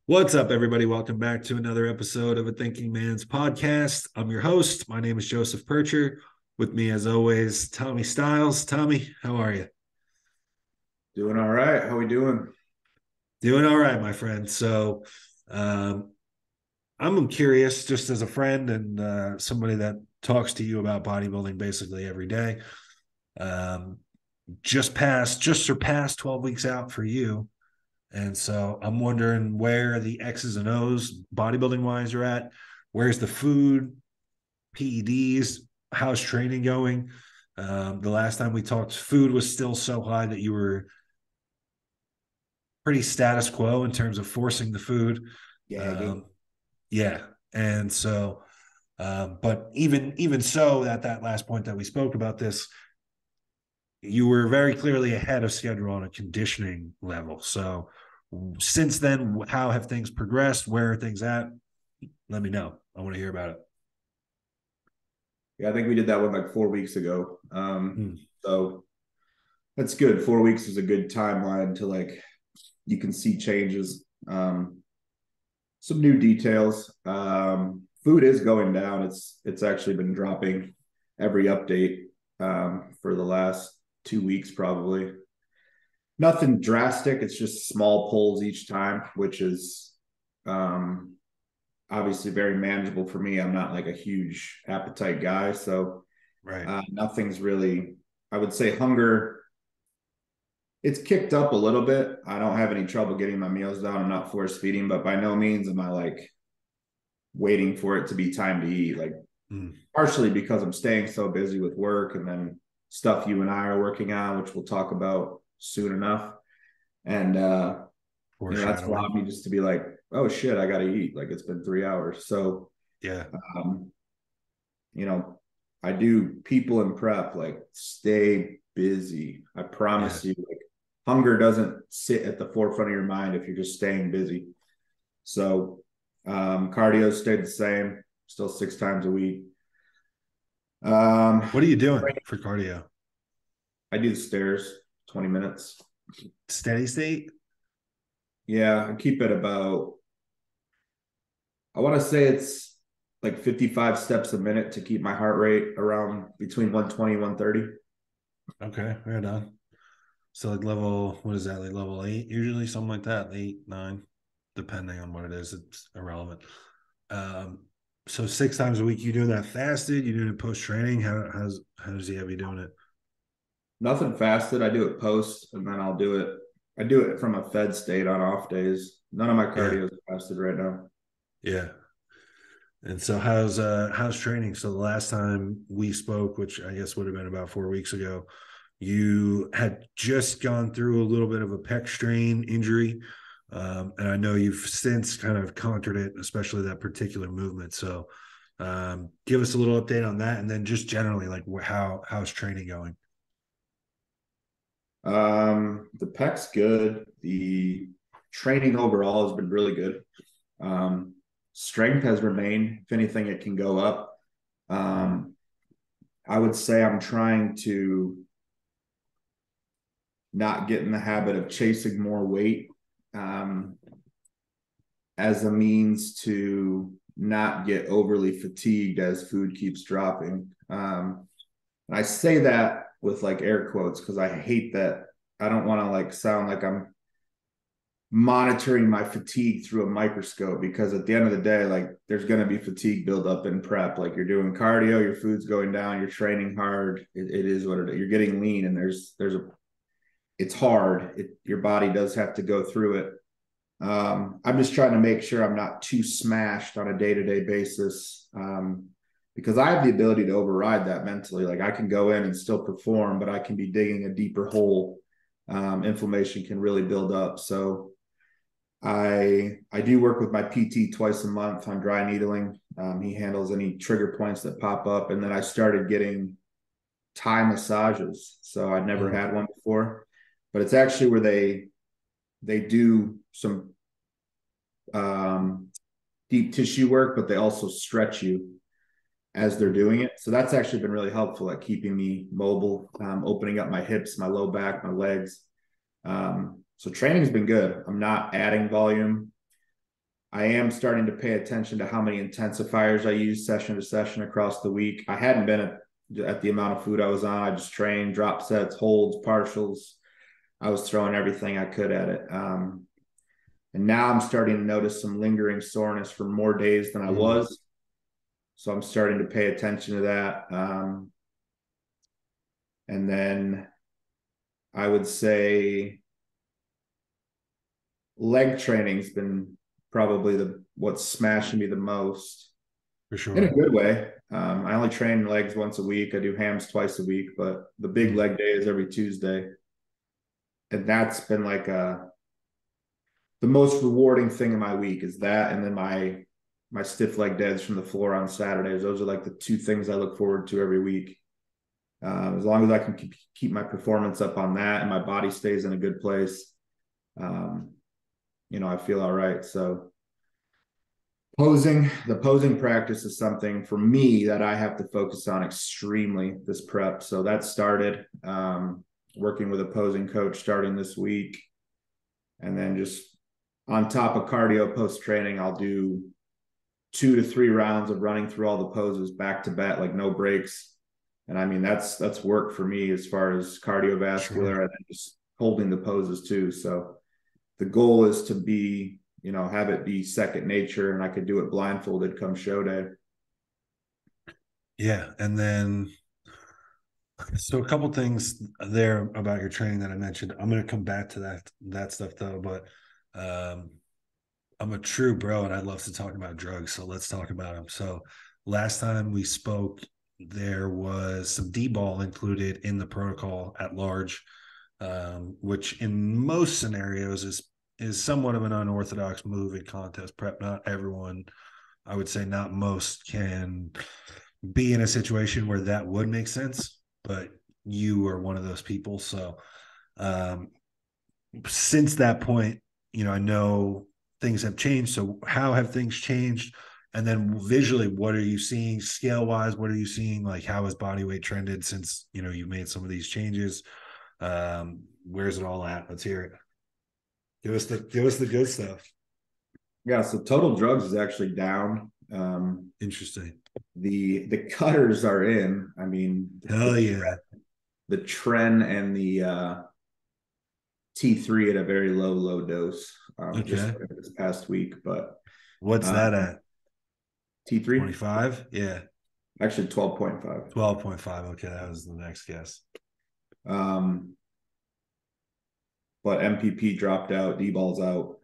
What's up, everybody? Welcome back to another episode of A Thinking Man's Podcast. I'm your host. My name is Joseph PIRCHER. With me, as always, Tommy Stiles. Tommy, how are you? Doing all right. How we doing? Doing all right, my friend. Um, I'm curious, just as a friend and somebody that talks to you about bodybuilding basically every day. Um, just surpassed 12 weeks out for you. And so I'm wondering where the X's and O's bodybuilding wise are at. Where's the food, PEDs? How's training going? The last time we talked, food was still so high that you were pretty status quo in terms of forcing the food. Gagging. Um, yeah. And so, but even so, at that last point that we spoke about this, you were very clearly ahead of schedule on a conditioning level. So since then, how have things progressed? Where are things at? Let me know. I want to hear about it. Yeah, I think we did that one like 4 weeks ago. Hmm. So that's good. 4 weeks is a good timeline to like you can see changes. Some new details. Food is going down. It's actually been dropping every update for the last 2 weeks probably. Nothing drastic. It's just small pulls each time, which is um, obviously very manageable for me. I'm not like a huge appetite guy, so Right. nothing's really. I would say hunger. It's kicked up a little bit. I don't have any trouble getting my meals down. I'm not force feeding, but by no means am I like waiting for it to be time to eat. Like Hmm. partially because I'm staying so busy with work and then stuff you and I are working on, which we'll talk about soon enough. And that's Foreshadowing. allowed me just to be like, oh shit, I gotta eat. Like it's been 3 hours. So Yeah. um, you know, I do people in prep, like stay busy. I Yeah. promise you, like hunger doesn't sit at the forefront of your mind if you're just staying busy. So cardio stayed the same, still 6 times a week. Um, What are you doing for cardio? I do the stairs, 20 minutes. Steady state? Yeah, I keep it about, I want to say it's like 55 steps a minute to keep my heart rate around between 120 and 130. Okay, right on. So like level, what is that? Like level eight, usually something like that, eight, nine, depending on what it is. It's irrelevant. Um, so 6 times a week, you doing that fasted? You doing it post training? How does he have you doing it? Nothing fasted. I do it post, and then I'll do it. I do it from a fed state on off days. None of my Yeah, cardio is fasted right now. yeah. And so how's training? So the last time we spoke, which I guess would have been about 4 weeks ago, you had just gone through a little bit of a pec strain injury. And I know you've since kind of conquered it, especially that particular movement. So give us a little update on that, and then just generally like how's training going? The pec's good. The training overall has been really good. Um, Strength has remained. If anything, it can go up. Um, I would say I'm trying to not get in the habit of chasing more weight um, as a means to not get overly fatigued as food keeps dropping. And I say that with like air quotes because I hate that. I don't want to like sound like I'm monitoring my fatigue through a microscope because at the end of the day, like there's going to be fatigue buildup in prep. Like you're doing cardio, your food's going down, you're training hard. It is what it is. You're getting lean, and it's hard. Your body does have to go through it. I'm just trying to make sure I'm not too smashed on a day to day basis because I have the ability to override that mentally. Like I can go in and still perform, but I can be digging a deeper hole. Inflammation can really build up. So I do work with my PT twice a month on dry needling. He handles any trigger points that pop up, and then I started getting Thai massages. So I'd never Mm, had one before, but it's actually where they do some um, deep tissue work, but they also stretch you as they're doing it. So that's actually been really helpful at keeping me mobile, opening up my hips, my low back, my legs. So training's been good. I'm not adding volume. I am starting to pay attention to how many intensifiers I use session to session across the week. I hadn't been at the amount of food I was on. I just trained drop sets, holds, partials. I was throwing everything I could at it. And now I'm starting to notice some lingering soreness for more days than I was. So I'm starting to pay attention to that. And then I would say leg training's been probably what's smashing me the most. For In a sure. good way. I only train legs once a week. I do hams twice a week, but the big leg day is every Tuesday. And that's been like the most rewarding thing in my week is that, and then my stiff leg deads from the floor on Saturdays. Those are like the two things I look forward to every week. As long as I can keep my performance up on that and my body stays in a good place, I feel all right. So the posing practice is something for me that I have to focus on extremely this prep. So that started working with a posing coach starting this week. And then just on top of cardio post training, I'll do 2 to 3 rounds of running through all the poses back to back, like no breaks. And I mean, that's work for me as far as cardiovascular and then just holding the poses too. So the goal is to be, have it be second nature, and I could do it blindfolded come show day. Yeah. And then, so a couple things there about your training that I mentioned. I'm going to come back to that stuff though, but I'm a true bro and I love to talk about drugs. So let's talk about them. So last time we spoke, there was some D-ball included in the protocol at large, which in most scenarios is somewhat of an unorthodox move in contest prep. Not everyone, I would say not most, can be in a situation where that would make sense, but you are one of those people. So since that point, I know things have changed. So how have things changed? And then visually, what are you seeing scale wise? What are you seeing? Like, how has body weight trended since, you've made some of these changes? Where's it all at? Let's hear it. Give us the good stuff. Yeah. So total drugs is actually down. Interesting. The cutters are in. I mean, Hell yeah. The tren and the T3 at a very low dose, just Okay. this past week. But What's that at? T3, 25? Yeah. actually 12.5. 12.5. Okay. That was the next guess. But MPP dropped out, D-ball's out.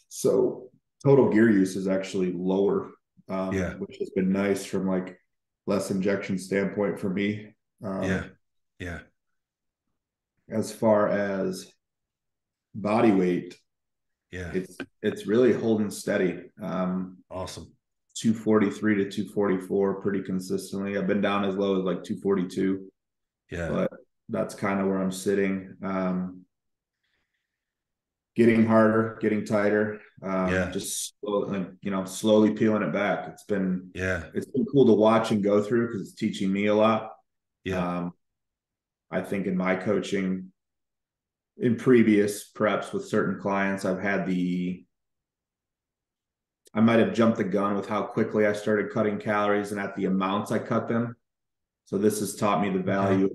So total gear use is actually lower, Yeah. which has been nice from like less injection standpoint for me. Yeah. Yeah. As far as body weight, Yeah. it's really holding steady. Awesome. 243 to 244 pretty consistently. I've been down as low as like 242. Yeah. But that's kind of where I'm sitting. Getting harder, getting tighter, Yeah. just slowly peeling it back. It's been Yeah. cool to watch and go through because it's teaching me a lot. Yeah. I think in my coaching, in previous preps with certain clients, I might have jumped the gun with how quickly I started cutting calories and at the amounts I cut them. So this has taught me the value of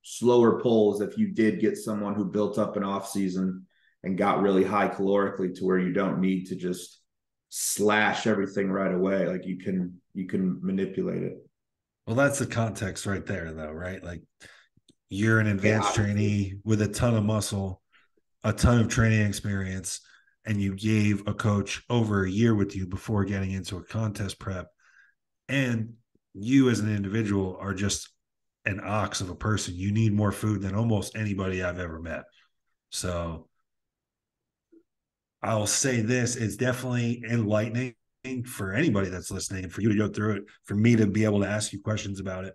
slower pulls. If you did get someone who built up an off season and got really high calorically to where you don't need to just slash everything right away, like you can manipulate it. Well, that's the context right there, though, right? Like, you're an advanced trainee with a ton of muscle, a ton of training experience, and you gave a coach over a year with you before getting into a contest prep. And you as an individual are just an ox of a person. You need more food than almost anybody I've ever met. So I'll say this, it's definitely enlightening for anybody that's listening and for you to go through it, for me to be able to ask you questions about it.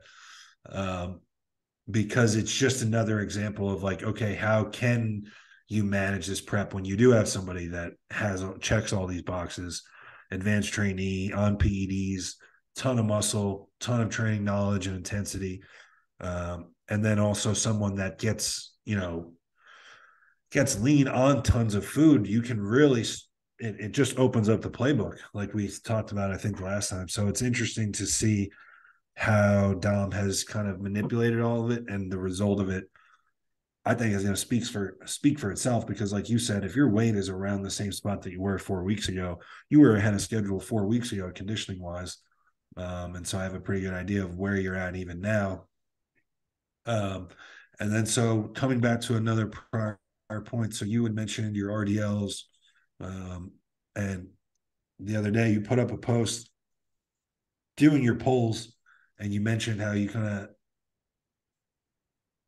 Because it's just another example of like, okay, how can you manage this prep when you do have somebody that checks all these boxes, advanced trainee on PEDs, ton of muscle, ton of training knowledge and intensity. And then also someone that gets lean on tons of food. You can really it just opens up the playbook like we talked about, I think, last time. So it's interesting to see how Dom has kind of manipulated all of it, and the result of it, I think, is going to speak for itself. Because, like you said, if your weight is around the same spot that you were 4 weeks ago, you were ahead of schedule 4 weeks ago, conditioning wise. And so I have a pretty good idea of where you're at even now. Um, and then so coming back to another prior point, so you had mentioned your RDLs, and the other day you put up a post doing your polls, and you mentioned how you kind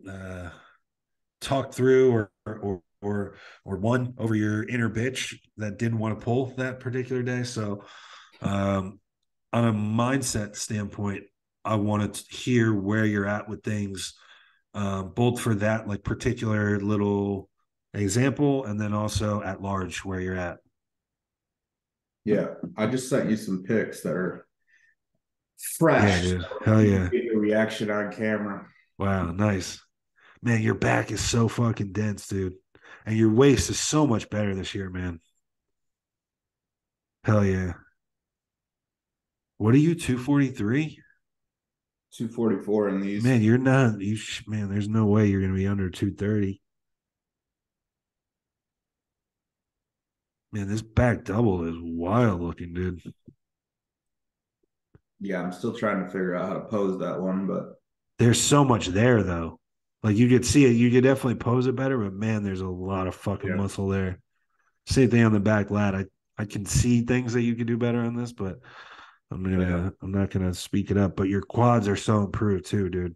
of talked through or won over your inner bitch that didn't want to pull that particular day. So on a mindset standpoint, I wanted to hear where you're at with things, both for that like particular little example, and then also at large where you're at. Yeah, I just sent you some pics that are Yeah, fresh. dude. So Hell you can yeah. get your reaction on camera. Wow, nice. Man, your back is so fucking dense, dude. And your waist is so much better this year, man. Hell yeah. What are you, 243? 244 in these. Man, you're not, man, there's no way you're going to be under 230. Man, this back double is wild looking, dude. Yeah, I'm still trying to figure out how to pose that one, but There's so much there, though. Like you could see it, you could definitely pose it better, but man, there's a lot of fucking yeah, muscle there. Same thing on the back lat. I can see things that you could do better on this, but yeah, I'm not gonna speak it up. But your quads are so improved too, dude.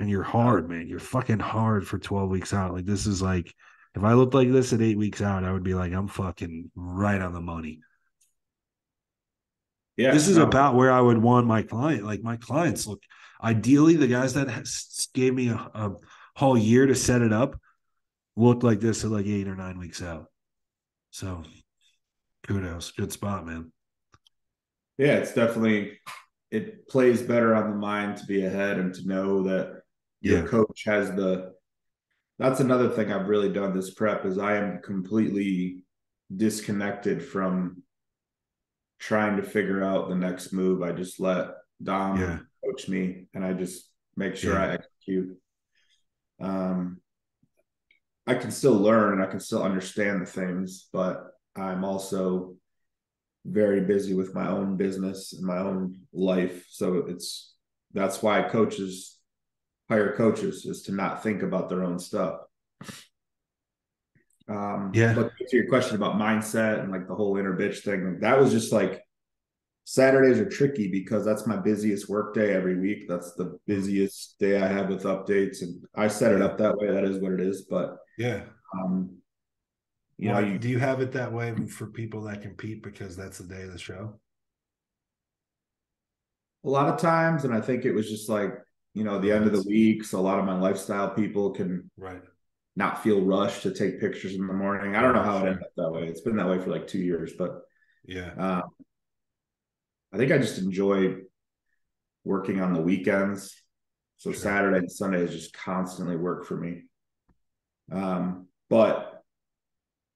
And you're hard, man. You're fucking hard for 12 weeks out. Like this is like, if I looked like this at 8 weeks out, I would be like, I'm fucking right on the money. This yeah. is No, about where I would want my client. Like my clients look, ideally, the guys that gave me a whole year to set it up looked like this at like 8 or 9 weeks out. So kudos, good spot, man. yeah, it's definitely it plays better on the mind to be ahead and to know that your Yeah, coach has the. That's another thing I've really done this prep is I am completely disconnected from trying to figure out the next move. I just let yeah, Dom coach me, and I just make sure yeah, I execute. Um, I can still learn and I can still understand the things, but I'm also very busy with my own business and my own life. So that's why coaches hire coaches, is to not think about their own stuff. yeah, But to your question about mindset and like the whole inner bitch thing, that was just like Saturdays are tricky because that's my busiest work day every week. That's the busiest day I have with updates, and I set it yeah, up that way. That is what it is. But yeah. um, Why you do you have it that way for people that compete because that's the day of the show? a lot of times, and I think it was just like the Oh, end of the that's week, so a lot of my lifestyle people can right, not feel rushed to take pictures in the morning. I don't know right, how it ended sure. up that way. It's been that way for like 2 years, but Yeah, uh, I think I just enjoy working on the weekends. So sure. Saturday and Sunday is just constantly work for me. But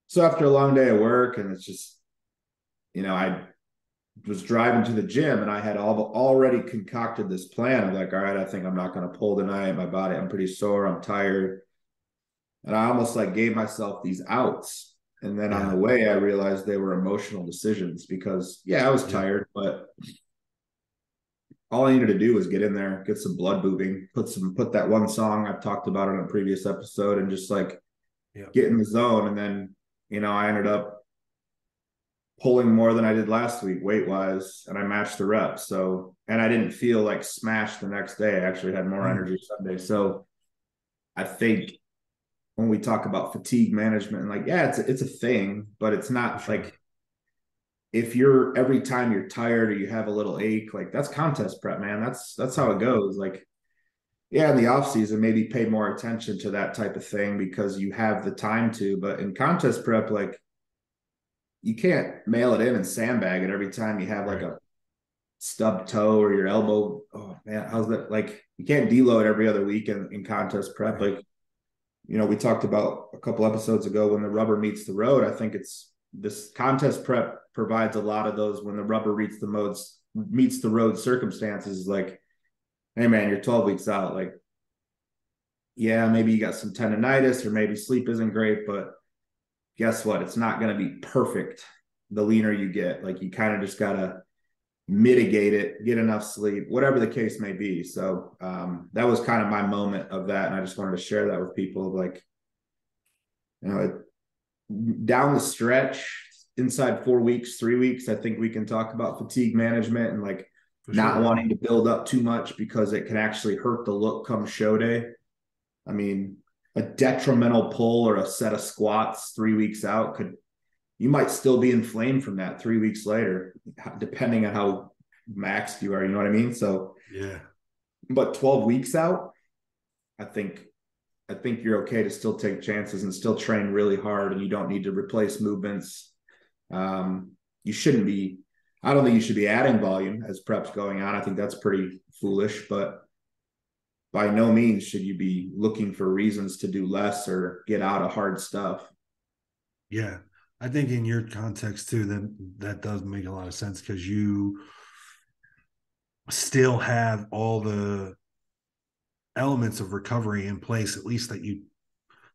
so after a long day of work, and it's just, I was driving to the gym and I had already concocted this plan of like, all right, I think I'm not going to pull tonight. My body, I'm pretty sore. I'm tired. And I almost like gave myself these outs. And then on Yeah, the way, I realized they were emotional decisions because, yeah, I was yeah, tired, but all I needed to do was get in there, get some blood moving, put that one song I've talked about in a previous episode, and just like yeah, get in the zone. And then, I ended up pulling more than I did last week weight wise, and I matched the reps. So, and I didn't feel like smashed the next day. I actually had more mm, energy Sunday. So, I think when we talk about fatigue management, and like, yeah, it's a thing, but it's for not sure. like if you're every time you're tired or you have a little ache, like that's contest prep, man. That's how Right, it goes. Like, yeah, in the off season, maybe pay more attention to that type of thing because you have the time to. But in contest prep, like you can't mail it in and sandbag it every time you have like right, a stubbed toe or your elbow. Oh man, how's that? Like you can't deload every other week in contest prep. right. Like, we talked about a couple episodes ago when the rubber meets the road. I think it's this contest prep provides a lot of those when the rubber meets the road circumstances. Like, hey man, you're 12 weeks out. Like, yeah, maybe you got some tendonitis or maybe sleep isn't great, but guess what? It's not going to be perfect the leaner you get. Like, you kind of just got to mitigate it, get enough sleep, whatever the case may be. So that was kind of my moment of that. And I just wanted to share that with people. Like, you know, down the stretch, inside 4 weeks, 3 weeks, I think we can talk about fatigue management and like not wanting to build up too much because it can actually hurt the look come show day. I mean, a detrimental pull or a set of squats 3 weeks out you might still be inflamed from that 3 weeks later, depending on how maxed you are. You know what I mean? So, Yeah. but 12 weeks out, I think you're okay to still take chances and still train really hard, and you don't need to replace movements. You shouldn't be. I don't think you should be adding volume as prep's going on. I think that's pretty foolish, but by no means should you be looking for reasons to do less or get out of hard stuff. Yeah. I think in your context too, then that does make a lot of sense because you still have all the elements of recovery in place, at least that you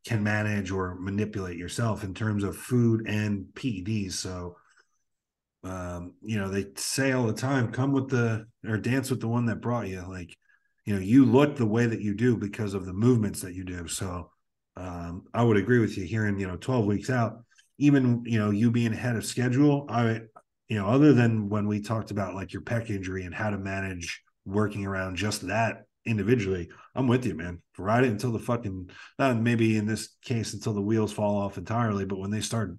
can manage or manipulate yourself in terms of food and PEDs. So, they say all the time, come with or dance with the one that brought you. Like, you look the way that you do because of the movements that you do. So, I would agree with you hearing, 12 weeks out, even, you being ahead of schedule. Other than when we talked about like your pec injury and how to manage working around just that individually, I'm with you, man. Ride it until the fucking, maybe in this case, until the wheels fall off entirely. But when they start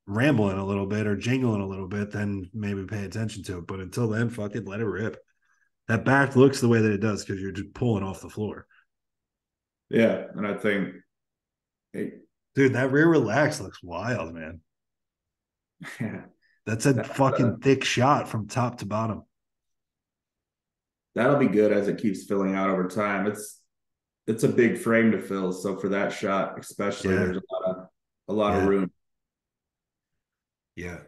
rambling a little bit or jingling a little bit, then maybe pay attention to it. But until then, fuck it, let it rip. That back looks the way that it does because you're just pulling off the floor. Yeah. And I think, hey, dude, that rear relax looks wild, man. yeah, That's a fucking thick shot from top to bottom. That'll be good as it keeps filling out over time. It's a big frame to fill. So for that shot, especially, there's a lot of room. Yeah.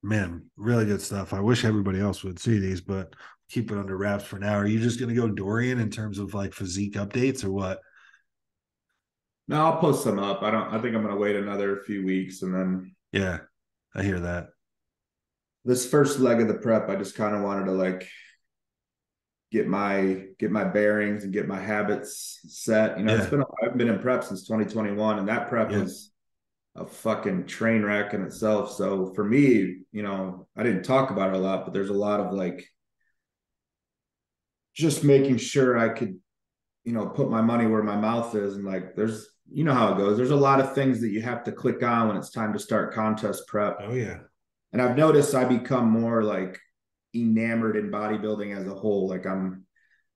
Man, really good stuff. I wish everybody else would see these, but keep it under wraps for now. Are you just going to go Dorian in terms of like physique updates or what? No, I'll post some up. I think I'm going to wait another few weeks and then. Yeah, I hear that. This first leg of the prep, I just kind of wanted to like get my bearings and get my habits set. I've been in prep since 2021, and that prep was a fucking train wreck in itself. So for me, I didn't talk about it a lot, but there's a lot of like just making sure I could, put my money where my mouth is. And like, there's, how it goes. There's a lot of things that you have to click on when it's time to start contest prep. Oh yeah. And I've noticed I become more like enamored in bodybuilding as a whole. Like I'm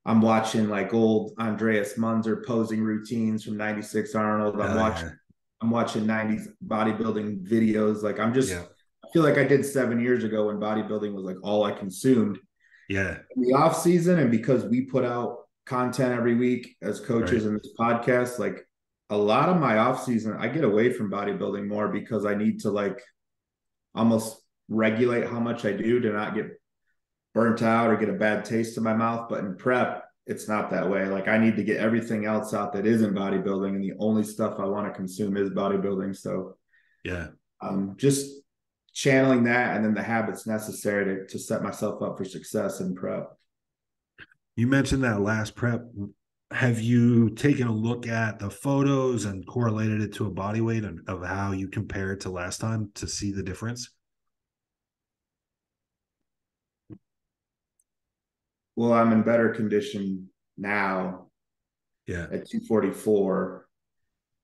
watching like old Andreas Munzer posing routines from 96 Arnold. I'm watching 90s bodybuilding videos. Like I feel like I did 7 years ago when bodybuilding was like all I consumed. Yeah. In the off season, and because we put out content every week as coaches in this podcast, like a lot of my off season, I get away from bodybuilding more because I need to like almost regulate how much I do to not get burnt out or get a bad taste in my mouth. But in prep, it's not that way. Like I need to get everything else out that isn't bodybuilding, and the only stuff I want to consume is bodybuilding. So just channeling that and then the habits necessary to set myself up for success in prep. You mentioned that last prep. Have you taken a look at the photos and correlated it to a body weight of how you compare it to last time to see the difference? Well, I'm in better condition now at 244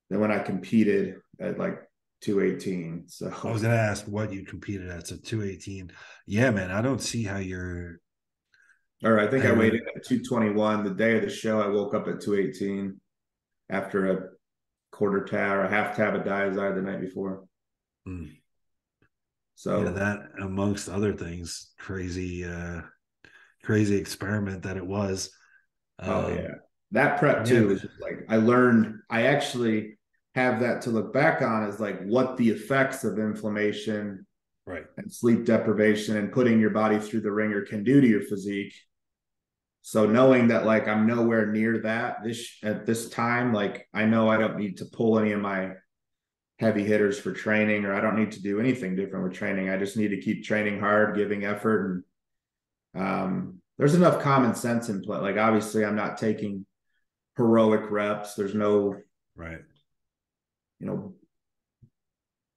than when I competed at like 218. So I was going to ask what you competed at. So 218. Yeah, man, I don't see how you're. Or I think I weighed in at 221. The day of the show, I woke up at 218 after a quarter tab or a half tab of Diazide the night before. So that amongst other things, crazy experiment that it was. That prep too was just like I learned. have that to look back on is like what the effects of inflammation Right. and sleep deprivation and putting your body through the ringer can do to your physique. So knowing that like I'm nowhere near that this at this time, like I know I don't need to pull any of my heavy hitters for training, or I don't need to do anything different with training. I just need to keep training hard, giving effort, and there's enough common sense in play. Like obviously, I'm not taking heroic reps. There's no, Right. you know,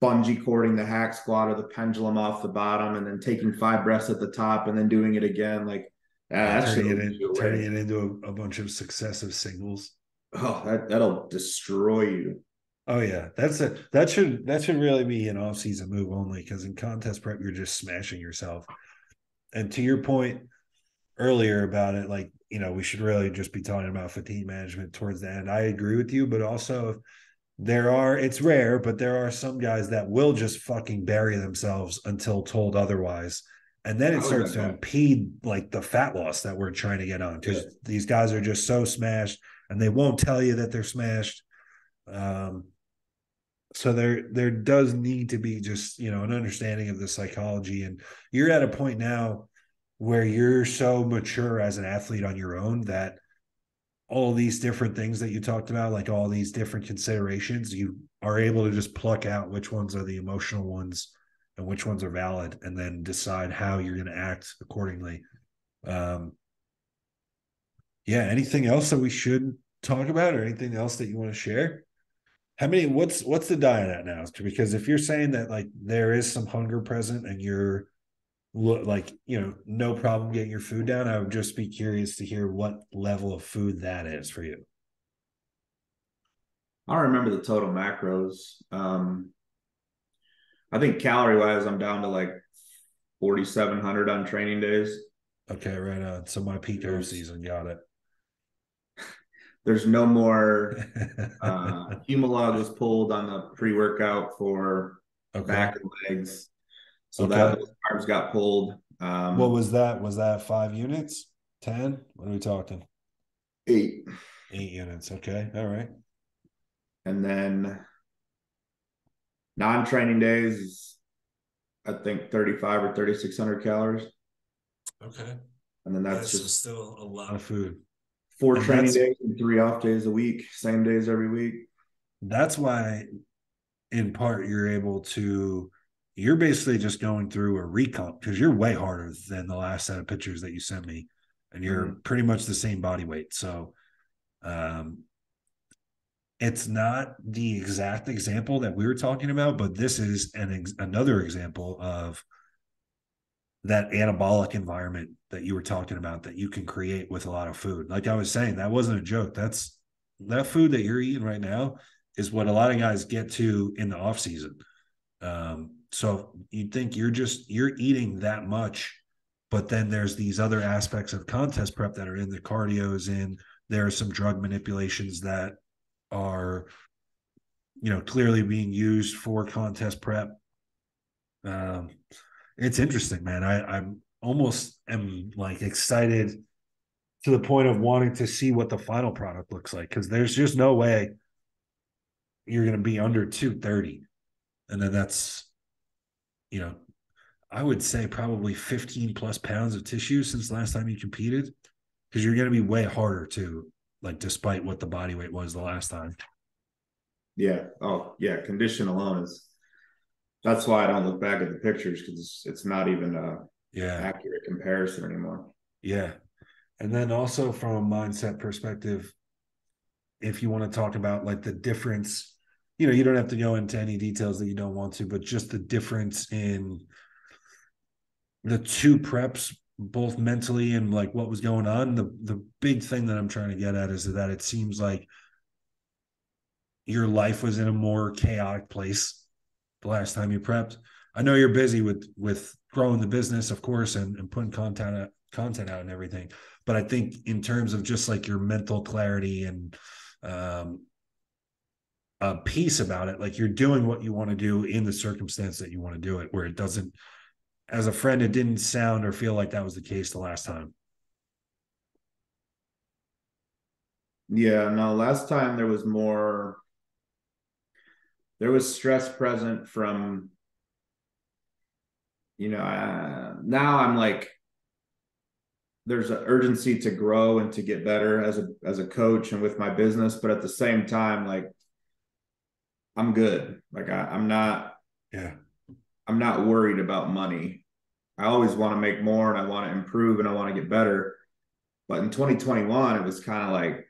bungee cording the hack squat or the pendulum off the bottom and then taking 5 breaths at the top and then doing it again. Like Yeah. that shit will give you Turning away. it into a bunch of successive singles. Oh, that'll destroy you. Oh yeah, that should really be an off season move only, because in contest prep you're just smashing yourself. And to your point earlier about it, like, we should really just be talking about fatigue management towards the end. I agree with you, but also it's rare, but there are some guys that will just fucking bury themselves until told otherwise. And then it I was starts that to guy. impede like the fat loss that we're trying to get on, Yeah. because these guys are just so smashed and they won't tell you that they're smashed. Um, so there does need to be just an understanding of the psychology, and you're at a point now where you're so mature as an athlete on your own that all these different things that you talked about, like all these different considerations, you are able to just pluck out which ones are the emotional ones and which ones are valid, and then decide how you're going to act accordingly. um yeah, anything else that we should talk about, or anything else that you want to share? How many? What's the diet at now? Because if you're saying that like there is some hunger present and you're like no problem getting your food down, I would just be curious to hear what level of food that is for you. I don't remember the total macros. I think calorie wise, I'm down to like 4,700 on training days. Okay, right on. So my peak off There's season, got it. there's no more Humalog was pulled on the pre-workout for Okay, back and legs. So that okay. those carbs got pulled. What was that? Was that 5 units? 10? What are we talking? 8. 8 units. Okay, all right. And then non-training days is I think 35 or 3,600 calories. Okay. And then Yeah, that's so just still a lot of food. 4 And training days and 3 off days a week, same days every week. that's why in part you're basically just going through a recomp, because you're way harder than the last set of pictures that you sent me, and you're Mm-hmm. pretty much the same body weight. So um it's not the exact example that we were talking about, but this is another example of that anabolic environment that you were talking about that you can create with a lot of food. Like I was saying, that wasn't a joke. That food that you're eating right now is what a lot of guys get to in the off season. So you'd think you're eating that much, but then there's these other aspects of contest prep that are in the cardios in. There are some drug manipulations that are, clearly being used for contest prep. Um, it's interesting, man. I'm almost am like excited to the point of wanting to see what the final product looks like, because there's just no way you're going to be under 230, and then that's you know I would say probably 15 plus pounds of tissue since last time you competed, because you're going to be way harder too, like despite what the body weight was the last time. Yeah. Oh, yeah. Condition alone is that's why I don't look back at the pictures because it's not even a Yeah, accurate comparison anymore. yeah. And then also from a mindset perspective, if you want to talk about like the difference, you don't have to go into any details that you don't want to, but just the difference in the two preps, both mentally and like what was going on. The big thing that I'm trying to get at is that it seems like your life was in a more chaotic place the last time you prepped. I know you're busy with growing the business, of course, and putting content out and everything. But I think in terms of just like your mental clarity and um, a peace about it, like you're doing what you want to do in the circumstance that you want to do it, where it doesn't, as a friend, it didn't sound or feel like that was the case the last time. Yeah. No, last time there was more there was stress present from, now I'm like, there's an urgency to grow and to get better as a coach and with my business, but at the same time, like I'm good. Like I'm not, Yeah. I'm not worried about money. I always want to make more and I want to improve and I want to get better. But in 2021, it was kind of like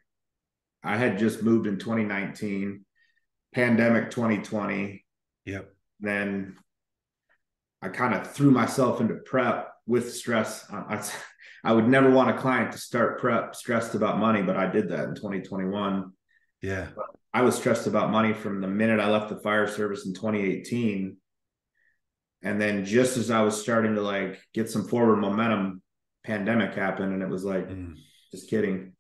I had just moved in 2019, pandemic 2020. Yep. Then I kind of threw myself into prep with stress. I would never want a client to start prep stressed about money, but I did that in 2021. Yeah. I was stressed about money from the minute I left the fire service in 2018. And then just as I was starting to like get some forward momentum, pandemic happened and it was like, just kidding.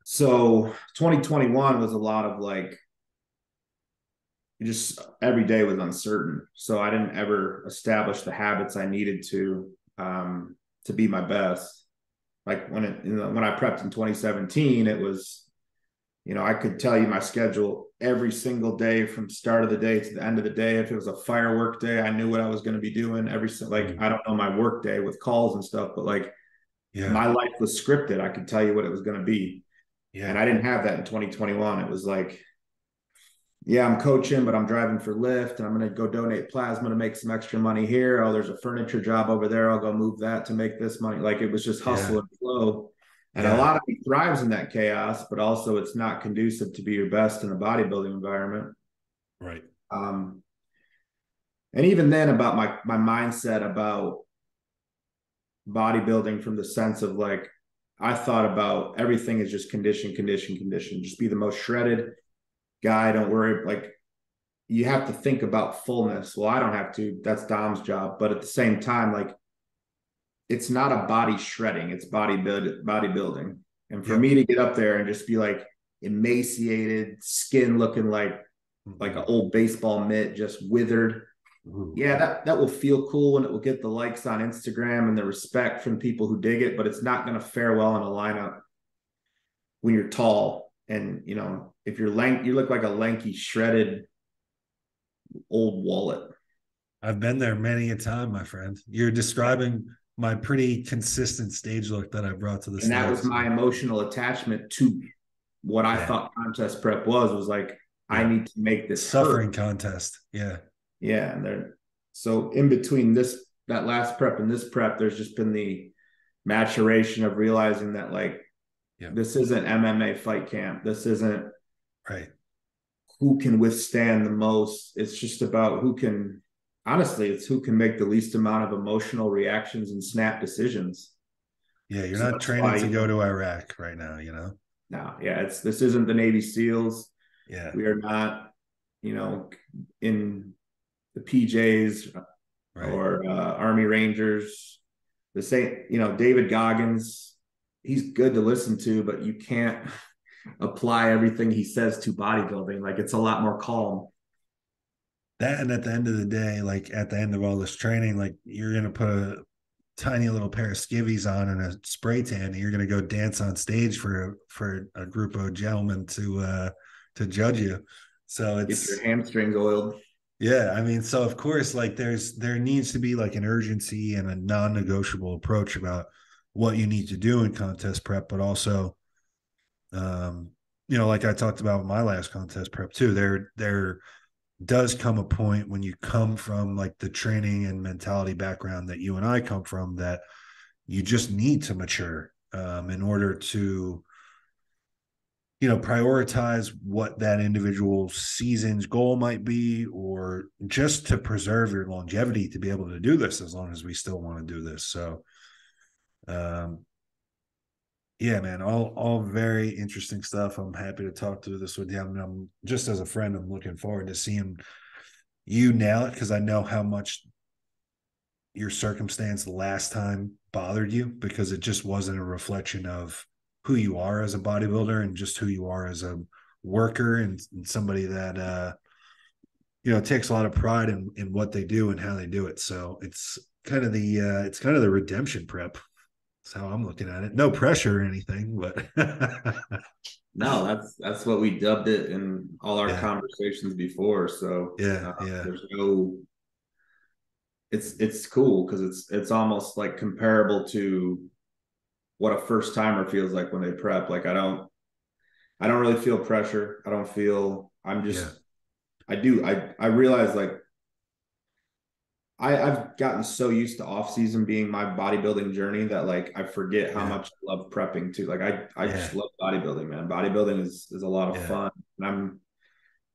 So 2021 was a lot of like, just every day was uncertain. So I didn't ever establish the habits I needed to be my best. Like when I prepped in 2017, it was, I could tell you my schedule every single day from start of the day to the end of the day. If it was a firework day, I knew what I was going to be doing I don't know my work day with calls and stuff, but like Yeah. my life was scripted. I could tell you what it was going to be. Yeah. And I didn't have that in 2021. It was like, yeah, I'm coaching, but I'm driving for Lyft and I'm going to go donate plasma to make some extra money here. Oh, there's a furniture job over there. I'll go move that to make this money. Like it was just hustle Yeah. and flow. And a Yeah. lot of it thrives in that chaos, but also it's not conducive to be your best in a bodybuilding environment. Right. Um, and even then about my mindset about bodybuilding from the sense of like, I thought about everything is just condition, condition, condition. Just be the most shredded guy. Don't worry. Like you have to think about fullness. Well, I don't have to. That's Dom's job. But at the same time, like it's not a body shredding, it's bodybuilding. And for Yep. me to get up there and just be like emaciated, skin looking like an old baseball mitt, just withered. Yeah, that will feel cool and it will get the likes on Instagram and the respect from people who dig it, but it's not going to fare well in a lineup when you're tall. And if you're you look like a lanky, shredded old wallet. I've been there many a time, my friend. You're describing my pretty consistent stage look that I brought to the And that was States. my emotional attachment to what I Yeah. thought contest prep was like, I Yeah. need to make this Suffering hurt. contest. Yeah. Yeah. So in between that last prep and this prep, there's just been the maturation of realizing that like, Yeah. this isn't MMA fight camp. This isn't Right. who can withstand the most. It's just about honestly, it's who can make the least amount of emotional reactions and snap decisions. Yeah. You're So not that's training why, to go to Iraq right now, no, yeah, this isn't the Navy SEALs. Yeah. We are not, in the PJs Right. or Army Rangers. The same, David Goggins, he's good to listen to, but you can't apply everything he says to bodybuilding. Like it's a lot more calm. That, and at the end of the day, like at the end of all this training, like you're gonna put a tiny little pair of skivvies on and a spray tan, and you're gonna go dance on stage for a group of gentlemen to judge you. So Get it's your hamstrings oiled. yeah, I mean, so of course, like there needs to be like an urgency and a non-negotiable approach about what you need to do in contest prep, but also um, like I talked about with my last contest prep too, there does come a point when you come from like the training and mentality background that you and I come from that you just need to mature in order to prioritize what that individual season's goal might be, or just to preserve your longevity to be able to do this as long as we still want to do this. So um yeah, man, all very interesting stuff. I'm happy to talk through this with you. I'm just as a friend, I'm looking forward to seeing you nail it, because I know how much your circumstance last time bothered you, because it just wasn't a reflection of who you are as a bodybuilder and just who you are as a worker and somebody that takes a lot of pride in what they do and how they do it. So it's kind of the redemption prep. That's how I'm looking at it. No pressure or anything, but No, that's what we dubbed it in all our yeah, conversations before. So yeah, yeah, there's no, it's cool because it's almost like comparable to what a first timer feels like when they prep. Like I don't really feel pressure. I don't feel I'm yeah, just I realize like I've gotten so used to off season being my bodybuilding journey that like I forget how yeah, much I love prepping too. Like I yeah, just love bodybuilding, man. Bodybuilding is a lot of yeah, fun. And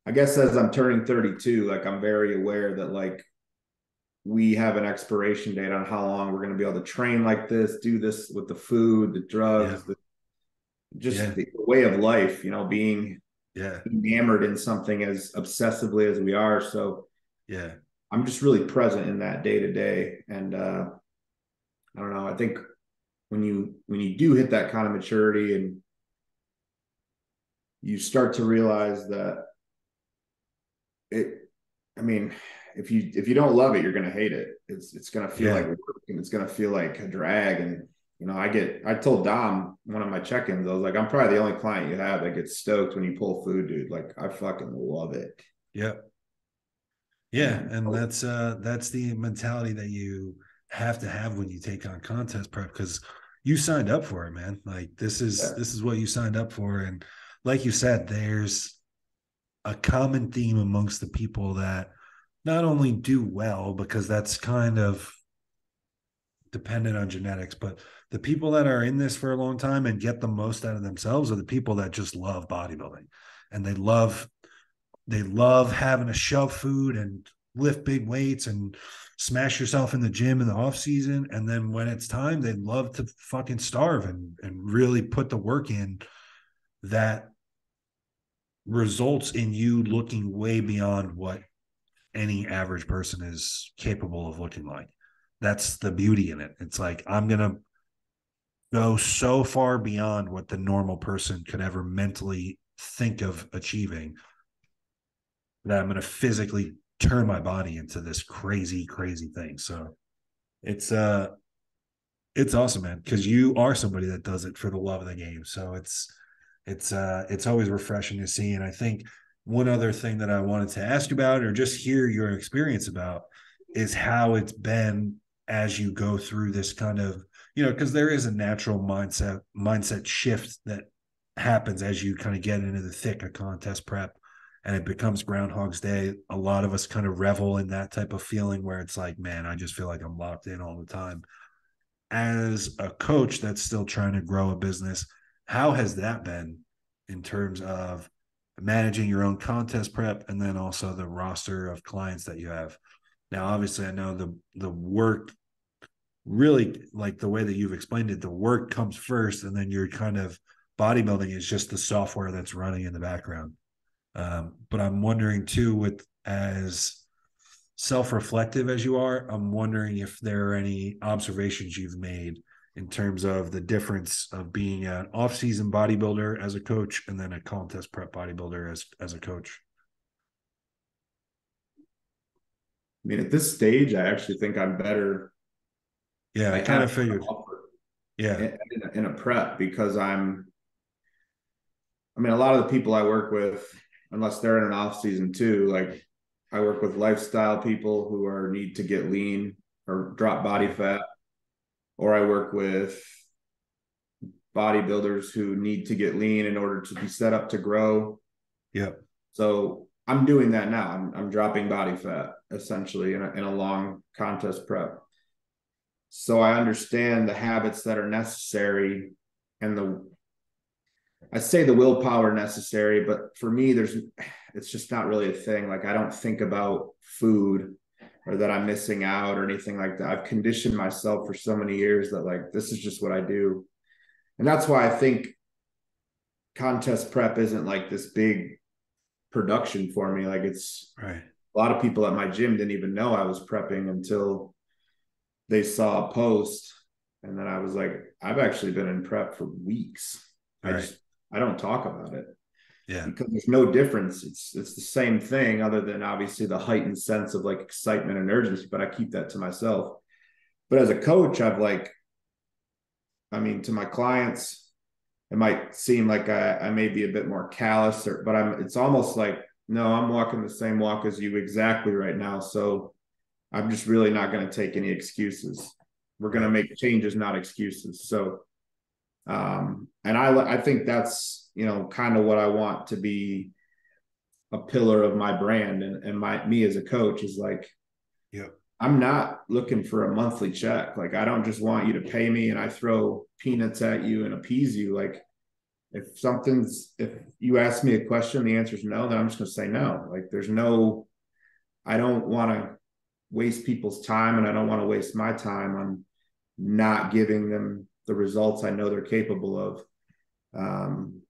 I guess as I'm turning 32, like I'm very aware that like we have an expiration date on how long we're going to be able to train like this, do this with the food, the yeah, drugs, yeah, just the way of life, being yeah, enamored in something as obsessively as we are. So yeah, I'm just really present in that day to day. And I don't know. I think when you do hit that kind of maturity and you start to realize that it, I mean, if you don't love it, you're gonna hate it. It's gonna feel like yeah, work and it's gonna feel like a drag. And I told Dom one of my check-ins, I was like, I'm probably the only client you have that gets stoked when you pull food, dude. Like I fucking love it. yeah. Yeah, And and that's the mentality that you have to have when you take on contest prep because you signed up for it, man. Like yeah, this is what you signed up for, and like you said, there's a common theme amongst the people that not only do well because that's kind of dependent on genetics, but the people that are in this for a long time and get the most out of themselves are the people that just love bodybuilding and they love having to shove food and lift big weights and smash yourself in the gym in the off season. And then when it's time, they love to fucking starve and really put the work in that results in you looking way beyond what any average person is capable of looking like. That's the beauty in it. It's like, I'm going to go so far beyond what the normal person could ever mentally think of achieving that I'm going to physically turn my body into this crazy, crazy thing. So it's it's awesome, man, because you are somebody that does it for the love of the game. So it's always refreshing to see. And I think one other thing that I wanted to ask about or just hear your experience about is how it's been as you go through this kind of, because there is a natural mindset shift that happens as you kind of get into the thick of contest prep and it becomes Groundhog's Day. A lot of us kind of revel in that type of feeling where it's like, man, I just feel like I'm locked in all the time. As a coach that's still trying to grow a business, how has that been in terms of managing your own contest prep and then also the roster of clients that you have? Now, obviously, I know the work really, like the way that you've explained it, the work comes first, and then you're kind of bodybuilding is just the software that's running in the background. But I'm wondering too, with as self-reflective as you are, I'm wondering if there are any observations you've made in terms of the difference of being an off-season bodybuilder as a coach and then a contest prep bodybuilder as a coach. I mean, at this stage, I actually think I'm better. Yeah, I I kind have of figured. Yeah, in a prep because I mean, a lot of the people I work with, unless they're in an off season too, like I work with lifestyle people who are need to get lean or drop body yeah, fat, or I work with bodybuilders who need to get lean in order to be set up to grow. yeah, So I'm doing that now. I'm dropping body fat essentially in a long contest prep. So I understand the habits that are necessary and I say the willpower necessary, but for me, it's just not really a thing. Like I don't think about food or that I'm missing out or anything like that. I've conditioned myself for so many years that like this is just what I do. And that's why I think contest prep isn't like this big production for me. Like it's right, a lot of people at my gym didn't even know I was prepping until they saw a post. And then I was like, I've actually been in prep for weeks. I right, just I don't talk about it yeah, because there's no difference. It's the same thing other than obviously the heightened sense of like excitement and urgency, but I keep that to myself. But as a coach, I've like I mean, to my clients, it might seem like I may be a bit more callous, but it's almost like, no, I'm walking the same walk as you exactly right now. So I'm just really not going to take any excuses. We're going to Right. make changes, not excuses. So, and I think that's, kind of what I want to be a pillar of my brand and me as a coach is like, Yeah. I'm not looking for a monthly check. Like, I don't just want you to pay me and I throw peanuts at you and appease you. Like, if you ask me a question, the answer is no, then I'm just going to say no. Like, I don't want to waste people's time, and I don't want to waste my time on not giving them the results I know they're capable of. Um,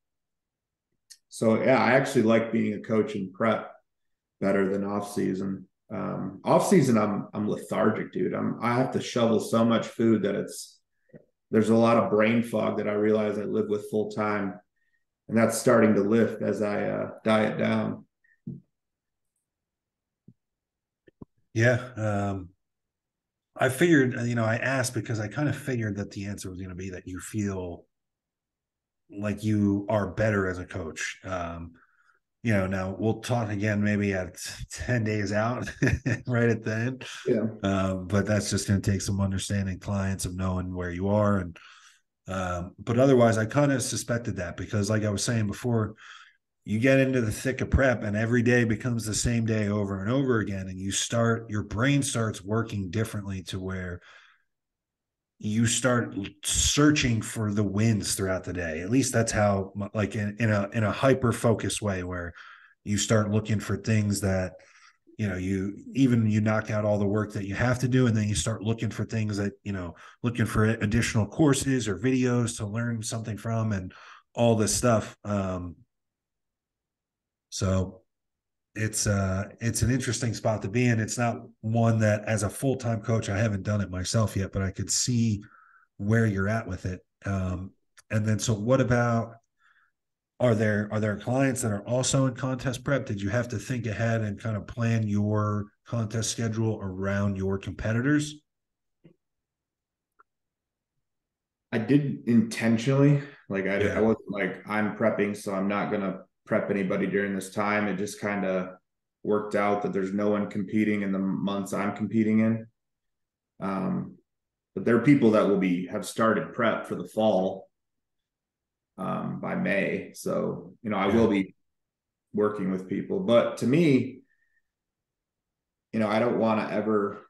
so yeah, I actually like being a coach in prep better than off season. Off season, I'm lethargic, dude. I have to shovel so much food that there's a lot of brain fog that I realize I live with full time, and that's starting to lift as I diet down. Yeah. I figured, I asked because I kind of figured that the answer was going to be that you feel like you are better as a coach. Now we'll talk again maybe at 10 days out, right at the end. Yeah, But that's just going to take some understanding clients of knowing where you are. But otherwise, I kind of suspected that because, like I was saying before, you get into the thick of prep and every day becomes the same day over and over again. And your brain starts working differently to where you start searching for the wins throughout the day. At least that's how, like in a hyper focused way, where you start looking for things that you knock out all the work that you have to do, and then you start looking for things that looking for additional courses or videos to learn something from, and all this stuff. So it's an interesting spot to be in. It's not one that, as a full-time coach, I haven't done it myself yet, but I could see where you're at with it. And then, so what about, are there clients that are also in contest prep? Did you have to think ahead and kind of plan your contest schedule around your competitors? I did intentionally. Like, I Yeah. wasn't like, I'm prepping, so I'm not gonna prep anybody during this time. It just kind of worked out that there's no one competing in the months I'm competing in. Um, but there are people that have started prep for the fall by May. So, I will Yeah. be working with people. But to me, I don't want to ever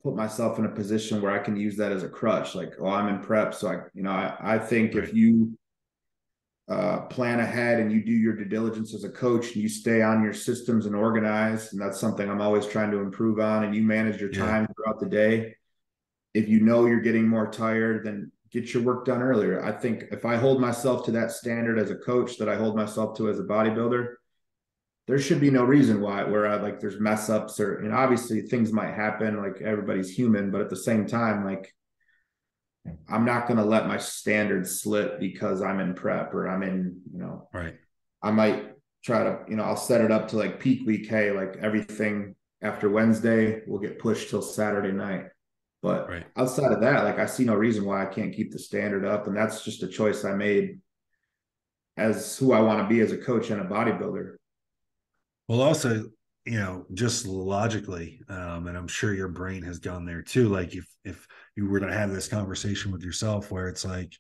put myself in a position where I can use that as a crutch. Like, oh, I'm in prep. So I think if Right. you plan ahead and you do your due diligence as a coach and you stay on your systems and organize, and that's something I'm always trying to improve on, and you manage your Yeah. time throughout the day. If you know you're getting more tired, then get your work done earlier. I think if I hold myself to that standard as a coach that I hold myself to as a bodybuilder, there should be no reason why where I like there's mess ups or obviously things might happen, like everybody's human, but at the same time, like I'm not going to let my standards slip because I'm in prep or I'm in, Right. I might try to, I'll set it up to like peak week. Hey, like everything after Wednesday will get pushed till Saturday night. But Right. outside of that, like I see no reason why I can't keep the standard up. And that's just a choice I made as who I want to be as a coach and a bodybuilder. Well, also, just logically, and I'm sure your brain has gone there too. Like, if you were to have this conversation with yourself, where it's like,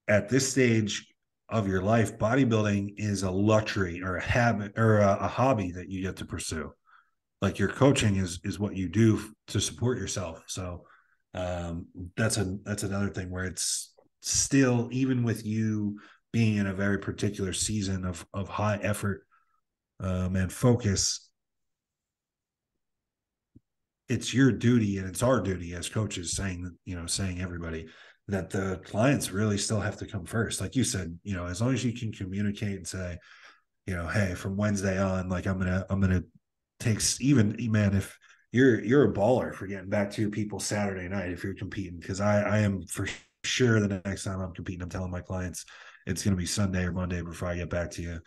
at this stage of your life, bodybuilding is a luxury or a habit or a hobby that you get to pursue. Like, your coaching is what you do to support yourself. So um, that's another thing where it's still, even with you being in a very particular season of high effort and focus, it's your duty and it's our duty as coaches, saying everybody, that the clients really still have to come first. Like you said, as long as you can communicate and say, hey, from Wednesday on, like I'm gonna take, even, man, if you're a baller for getting back to your people Saturday night if you're competing, because I am for sure the next time I'm competing, I'm telling my clients it's going to be Sunday or Monday before I get back to you,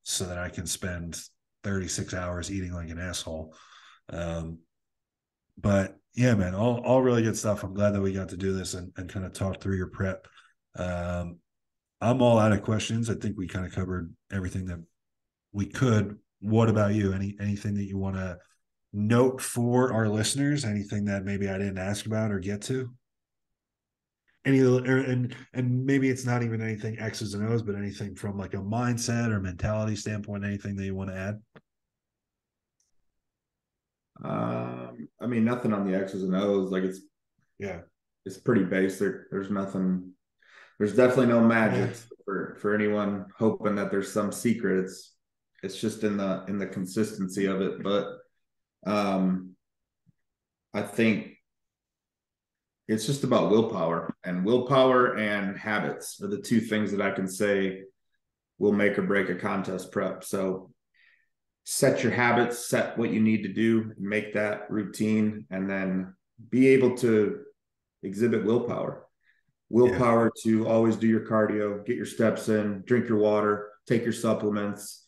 so that I can spend 36 hours eating like an asshole. Um, But yeah, man, all really good stuff. I'm glad that we got to do this and kind of talk through your prep. Um, I'm all out of questions. I think we kind of covered everything that we could. What about you? Anything that you want to note for our listeners? Anything that maybe I didn't ask about or get to? And maybe it's not even anything X's and O's, but anything from like a mindset or mentality standpoint, anything that you want to add? I mean, nothing on the X's and O's. Like Yeah. it's pretty basic. There's nothing. There's definitely no Yeah. magic for anyone hoping that there's some secret. It's just in the consistency of it. But um, I think it's just about willpower and habits are the two things that I can say will make or break a contest prep. So set your habits, set what you need to do, make that routine, and then be able to exhibit willpower. Yeah. Willpower to always do your cardio, get your steps in, drink your water, take your supplements,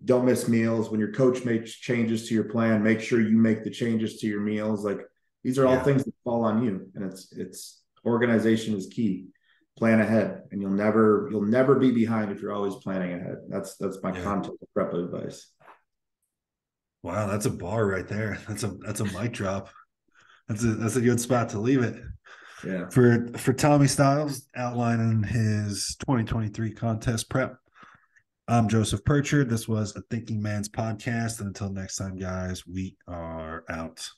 don't miss meals. When your coach makes changes to your plan, make sure you make the changes to your meals. Like these are all Yeah. things that fall on you, and it's organization is key. Plan ahead, and you'll never be behind if you're always planning ahead. That's my Yeah. content prep advice. Wow, that's a bar right there. That's a mic drop. That's a good spot to leave it. Yeah. For Tommy Stiles outlining his 2023 contest prep. I'm Joseph PIRCHER. This was a Thinking Man's podcast. And until next time, guys, we are out.